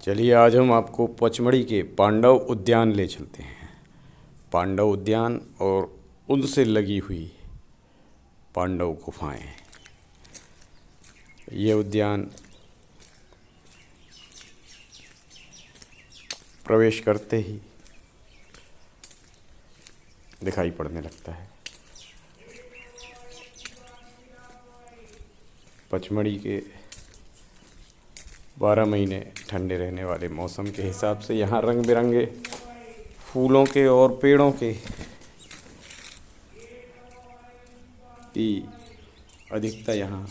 चलिए आज हम आपको पचमढ़ी के पांडव उद्यान ले चलते हैं। पांडव उद्यान और उनसे लगी हुई पांडव गुफाएं। ये उद्यान प्रवेश करते ही दिखाई पड़ने लगता है। पचमढ़ी के 12 महीने ठंडे रहने वाले मौसम के हिसाब से यहाँ रंग बिरंगे फूलों के और पेड़ों के की अधिकता यहाँ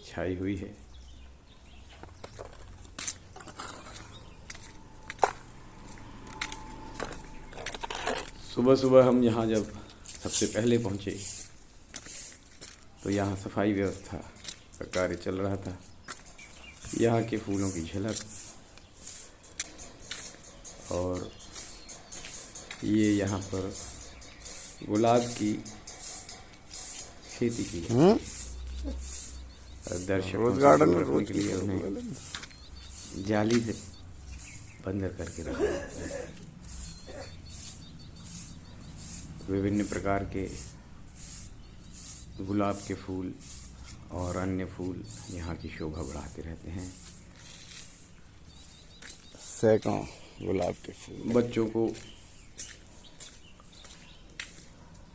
छाई हुई है। सुबह सुबह हम यहाँ जब सबसे पहले पहुँचे तो यहाँ सफाई व्यवस्था का कार्य चल रहा था। यहाँ के फूलों की झलक और ये यहाँ पर गुलाब की खेती की है। दर्शकों से दूर रखने के लिए उन्हें जाली से बंद करके रखा है। विभिन्न प्रकार के गुलाब के फूल और अन्य फूल यहाँ की शोभा बढ़ाते रहते हैं। सैकड़ों गुलाब के फूल। बच्चों को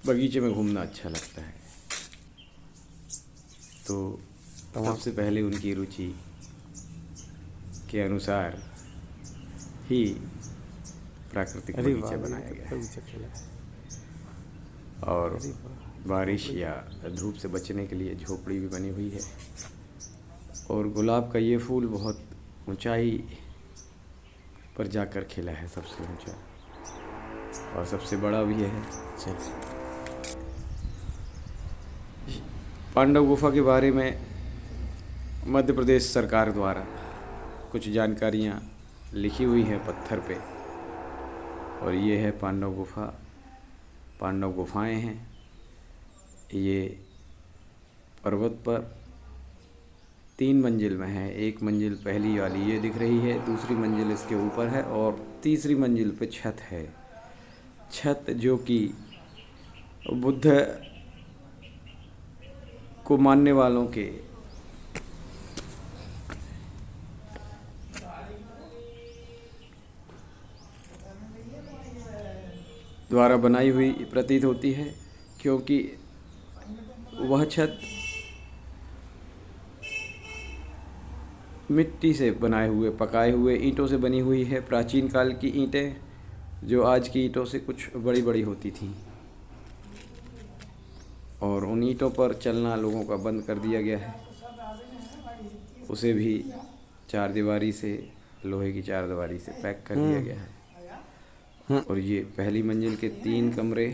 बगीचे में घूमना अच्छा लगता है, तो सबसे पहले उनकी रुचि के अनुसार ही प्राकृतिक बगीचा बनाया गया है। और बारिश या धूप से बचने के लिए झोपड़ी भी बनी हुई है। और गुलाब का ये फूल बहुत ऊंचाई पर जाकर खिला है, सबसे ऊंचा और सबसे बड़ा भी है। पांडव गुफा के बारे में मध्य प्रदेश सरकार द्वारा कुछ जानकारियाँ लिखी हुई हैं पत्थर पे, और ये है पांडव गुफा। पांडव गुफाएं हैं। ये पर्वत पर 3 मंजिल में है। एक मंजिल पहली वाली ये दिख रही है, दूसरी मंजिल इसके ऊपर है और तीसरी मंजिल पे छत है। छत जो कि बुद्ध को मानने वालों के द्वारा बनाई हुई प्रतीत होती है, क्योंकि वह छत मिट्टी से बनाए हुए पकाए हुए ईंटों से बनी हुई है। प्राचीन काल की ईंटें जो आज की ईंटों से कुछ बड़ी बड़ी होती थीं, और उन ईंटों पर चलना लोगों का बंद कर दिया गया है। उसे भी चारदीवारी से, लोहे की चारदीवारी से पैक कर दिया गया है। और ये पहली मंजिल के 3 कमरे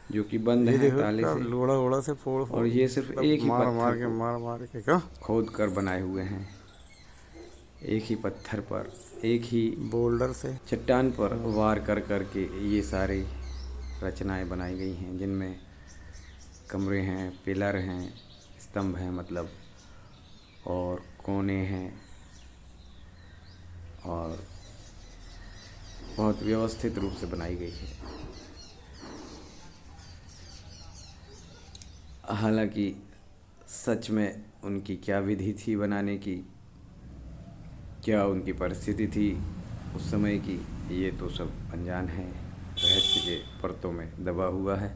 जो कि बंद हैं ताले से, लोड़ा से फोड़ और ये सिर्फ एक ही पत्थर मार के खोद कर बनाए हुए हैं। एक ही पत्थर पर, एक ही बोल्डर से, चट्टान पर वार कर कर के ये सारी रचनाएं बनाई गई हैं, जिनमें कमरे हैं, पिलर हैं, स्तंभ हैं मतलब, और कोने हैं, और बहुत व्यवस्थित रूप से बनाई गई है। हालांकि सच में उनकी क्या विधि थी बनाने की, क्या उनकी परिस्थिति थी उस समय की, ये तो सब अनजान है, रहस्य के परतों में दबा हुआ है।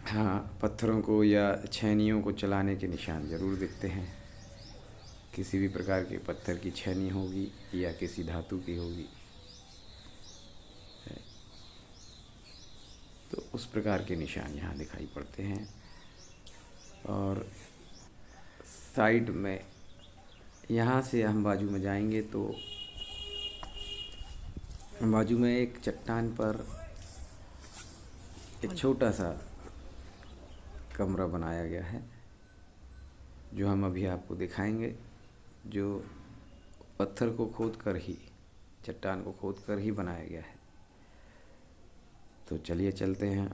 हाँ, पत्थरों को या छेनियों को चलाने के निशान ज़रूर दिखते हैं। किसी भी प्रकार के पत्थर की छेनी होगी या किसी धातु की होगी, तो उस प्रकार के निशान यहाँ दिखाई पड़ते हैं। और साइड में यहाँ से हम बाजू में जाएंगे तो बाजू में एक चट्टान पर एक छोटा सा कमरा बनाया गया है, जो हम अभी आपको दिखाएंगे, जो पत्थर को खोद कर ही, चट्टान को खोद कर ही बनाया गया है। तो चलिए चलते हैं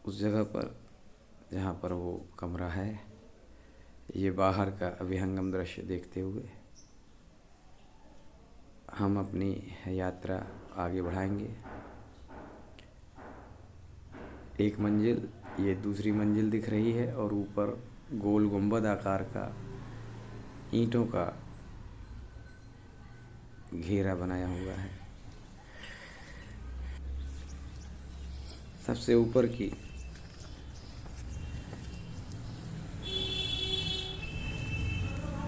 उस जगह पर जहाँ पर वो कमरा है। ये बाहर का विहंगम दृश्य देखते हुए हम अपनी यात्रा आगे बढ़ाएंगे। एक मंजिल, ये दूसरी मंजिल दिख रही है और ऊपर गोल गुंबद आकार का ईंटों का घेरा बनाया हुआ है। सबसे ऊपर की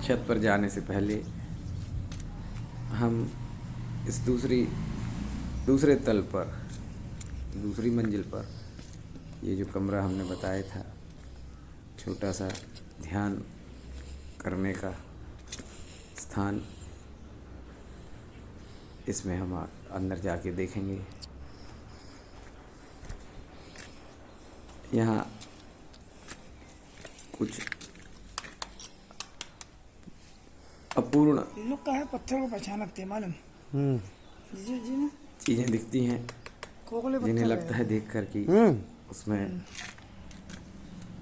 छत पर जाने से पहले हम इस दूसरे तल पर, दूसरी मंजिल पर ये जो कमरा हमने बताया था, छोटा सा ध्यान करने का स्थान, इसमें हम अंदर जाके देखेंगे। यहाँ कुछ अपूर्ण लोग का है, पत्थर को पहचान रखते हैं मालूम। जी जी ना, चीज़ें दिखती हैं खोखले जिन्हें पत्थर लगता है देखकर कि उसमें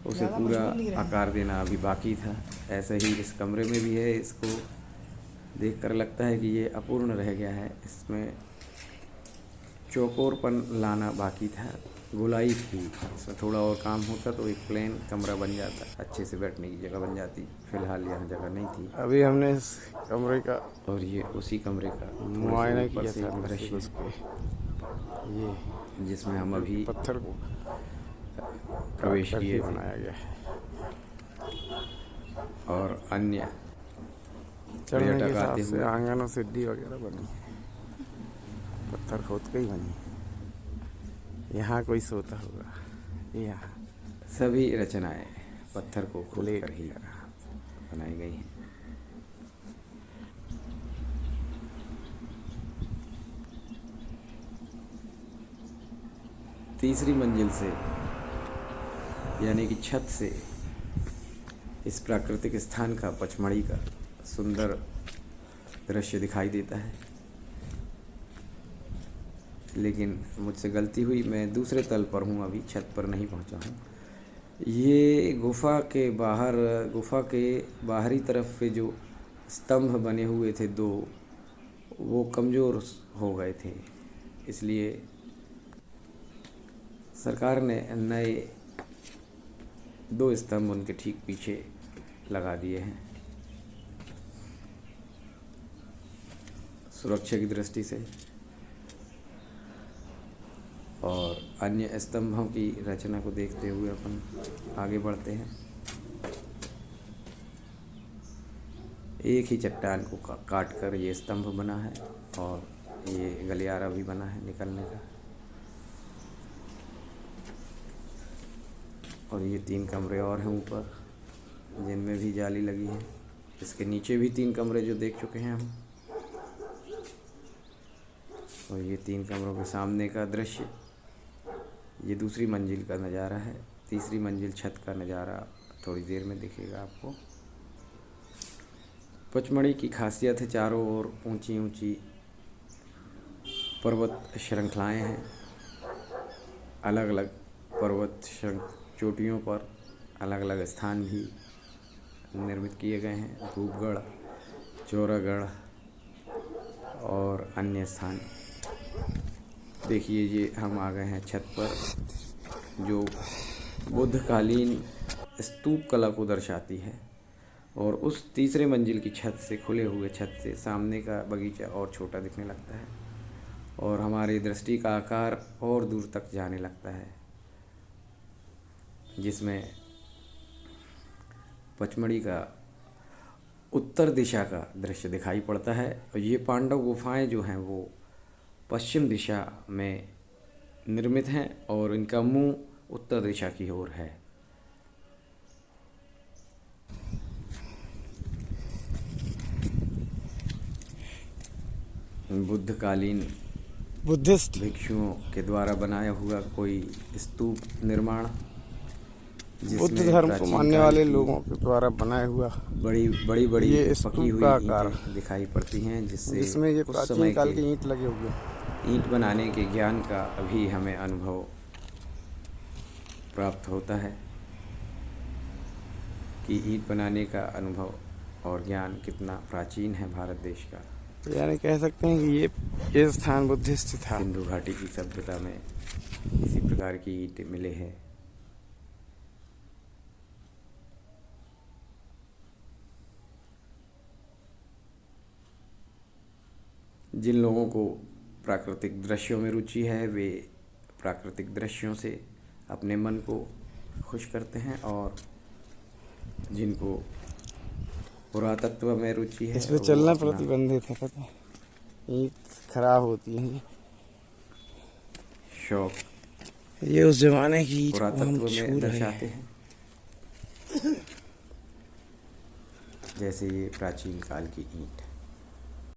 उसे ज़्यादा पूरा मजबूत नहीं रहे। आकार देना अभी बाकी था। ऐसे ही इस कमरे में भी है, इसको देखकर लगता है कि ये अपूर्ण रह गया है। इसमें चौकोरपन लाना बाकी था, गोलाई थी। इसमें थोड़ा और काम होता तो एक प्लेन कमरा बन जाता, अच्छे से बैठने की जगह बन जाती। फिलहाल यहाँ जगह नहीं थी। अभी हमने इस कमरे का और ये उसी कमरे का थोड़ा सा मुआयना ऊपर किया से था एक अंदर से दृश्य घुस के। ये जिसमें हम अभी पत्थर को प्रवेश काट कर ही किए थे बनाया गया है। और अन्य चढ़ने के पर्यटक हिसाब आते से हुए आंगन और सीढ़ी वगैरह बनी है, पत्थर खोद के ही बनी है। यहाँ कोई सोता होगा। यहाँ सभी रचनाएं पत्थर को खोद लेट कर ही बनाई गई हैं। तीसरी मंजिल से, यानी कि छत से, इस प्राकृतिक स्थान का, पचमढ़ी का सुंदर दृश्य दिखाई देता है। लेकिन मुझसे गलती हुई, मैं दूसरे तल पर हूँ, अभी छत पर नहीं पहुँचा हूँ। ये गुफा के बाहरी तरफ पे जो स्तंभ बने हुए थे दो, वो कमज़ोर हो गए थे, इसलिए सरकार ने नए 2 स्तंभ उनके ठीक पीछे लगा दिए हैं, सुरक्षा की दृष्टि से। और अन्य स्तंभों की रचना को देखते हुए अपन आगे बढ़ते हैं। एक ही चट्टान को काट कर ये स्तंभ बना है और ये गलियारा भी बना है निकलने का। और ये 3 कमरे और हैं ऊपर, जिनमें भी जाली लगी है। इसके नीचे भी 3 कमरे जो देख चुके हैं हम। और ये 3 कमरों के सामने का दृश्य, ये दूसरी मंजिल का नज़ारा है। तीसरी मंजिल छत का नज़ारा थोड़ी देर में दिखेगा आपको। पचमढ़ी की खासियत है, चारों ओर ऊंची ऊंची पर्वत श्रृंखलाएं हैं। अलग अलग पर्वत चोटियों पर अलग अलग स्थान भी निर्मित किए गए हैं। धूपगढ़, चौरागढ़ और अन्य स्थान। देखिए, ये हम आ गए हैं छत पर, जो बुद्धकालीन स्तूप कला को दर्शाती है। और उस तीसरे मंजिल की छत से, खुले हुए छत से, सामने का बगीचा और छोटा दिखने लगता है और हमारी दृष्टि का आकार और दूर तक जाने लगता है, जिसमें पचमढ़ी का उत्तर दिशा का दृश्य दिखाई पड़ता है। और ये पांडव गुफाएं जो हैं वो पश्चिम दिशा में निर्मित हैं और इनका मुंह उत्तर दिशा की ओर है। बुद्धकालीन बुद्धिस्ट भिक्षुओं के द्वारा बनाया हुआ कोई स्तूप निर्माण, बुद्ध धर्म को मानने वाले लोगों के द्वारा बनाया हुआ बड़ी बड़ी ये पकी स्तूप हुई का आकार, ईंटें दिखाई पड़ती हैं, जिसमें ये उस समय प्राचीन काल के की ईंट लगे हुए हैं। ईंट बनाने के ज्ञान का अभी हमें अनुभव प्राप्त होता है। कि ईंट बनाने का अनुभव और ज्ञान कितना प्राचीन है भारत देश का। यानी कह सकते हैं कि ये स्थान बुद्धिस्ट था। सिंधु घाटी की सभ्यता में इसी प्रकार की ईंट मिले हैं। जिन लोगों को प्राकृतिक दृश्यों में रुचि है वे प्राकृतिक दृश्यों से अपने मन को खुश करते हैं, और जिनको पुरातत्व में रुचि है इस पे वो चलना अपना प्रतिबंधित है, पता है, ईंट खराब होती है। शौक ये उस जमाने की ईंट को हम पुरातत्व छू में रहे दर्शाते हैं। हैं, जैसे ये प्राचीन काल की ईंट।